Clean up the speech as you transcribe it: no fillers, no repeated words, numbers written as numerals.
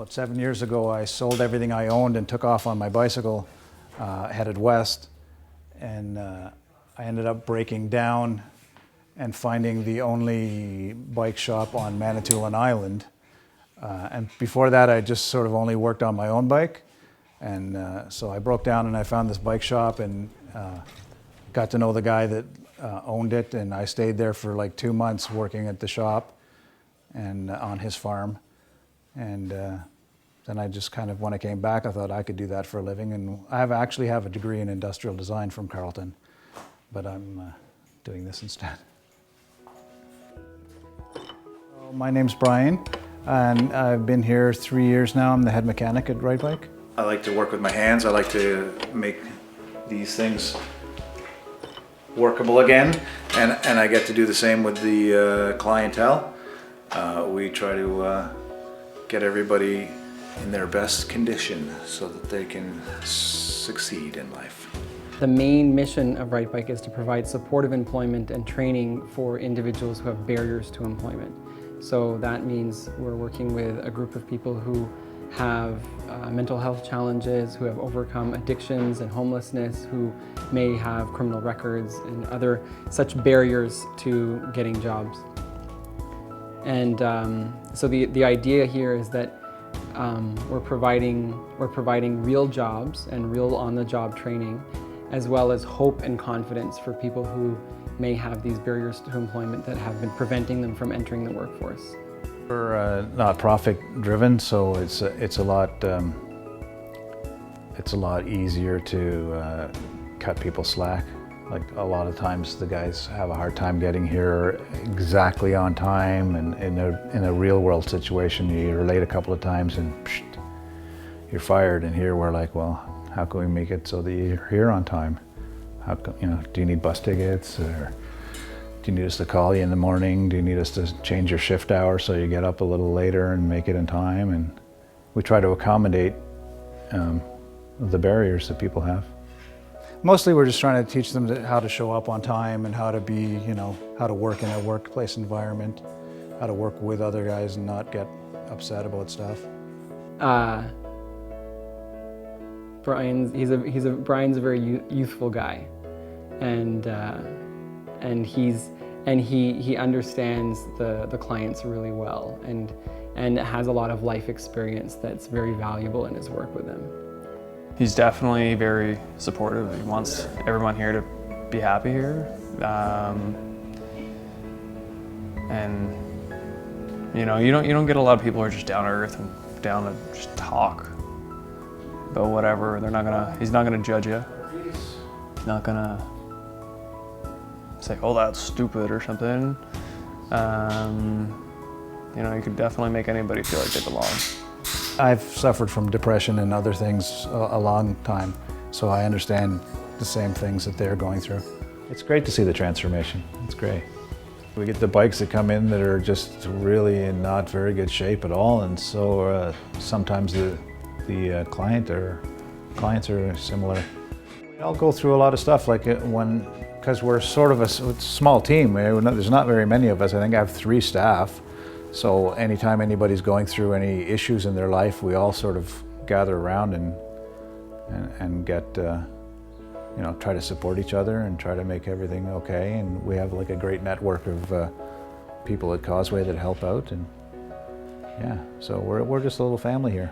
About 7 years ago, I sold everything I owned and took off on my bicycle, headed west, and I ended up breaking down and finding the only bike shop on Manitoulin Island. And before that, I just sort of only worked on my own bike. And so I broke down and I found this bike shop and got to know the guy that owned it. And I stayed there for like 2 months working at the shop and on his farm. And then I just kind of, when I came back, I thought I could do that for a living. And I actually have a degree in industrial design from Carleton, but I'm doing this instead. My name's Brian, and I've been here 3 years now. I'm the head mechanic at Right Bike. I like to work with my hands. I like to make these things workable again, and I get to do the same with the clientele. We try to get everybody in their best condition so that they can succeed in life. The main mission of Right Bike is to provide supportive employment and training for individuals who have barriers to employment. So that means we're working with a group of people who have mental health challenges, who have overcome addictions and homelessness, who may have criminal records and other such barriers to getting jobs. And so the idea here is that we're providing real jobs and real on-the-job training, as well as hope and confidence for people who may have these barriers to employment that have been preventing them from entering the workforce. We're not profit driven, so it's a lot easier to cut people slack. Like a lot of times the guys have a hard time getting here exactly on time, and in a real world situation you're late a couple of times and psh, you're fired. And here we're like, well, how can we make it so that you're here on time? How come, do you need bus tickets, or do you need us to call you in the morning? Do you need us to change your shift hour so you get up a little later and make it in time? And we try to accommodate the barriers that people have. Mostly we're just trying to teach them how to show up on time and how to be, how to work in a workplace environment, how to work with other guys and not get upset about stuff. Brian's a very youthful guy, and he understands the clients really well, and has a lot of life experience that's very valuable in his work with them. He's definitely very supportive. He wants everyone here to be happy here, and you don't get a lot of people who are just down to earth and down to just talk about whatever. He's not gonna judge you. He's not gonna say, "Oh, that's stupid" or something. You could definitely make anybody feel like they belong. I've suffered from depression and other things a long time, so I understand the same things that they're going through. It's great to see the transformation. It's great. We get the bikes that come in that are just really in not very good shape at all, and so sometimes the clients are similar. We all go through a lot of stuff, like because we're sort of a small team. There's not very many of us. I think I have 3 staff. So anytime anybody's going through any issues in their life, we all sort of gather around and get, try to support each other and try to make everything okay. And we have like a great network of people at Causeway that help out. And yeah, so we're just a little family here.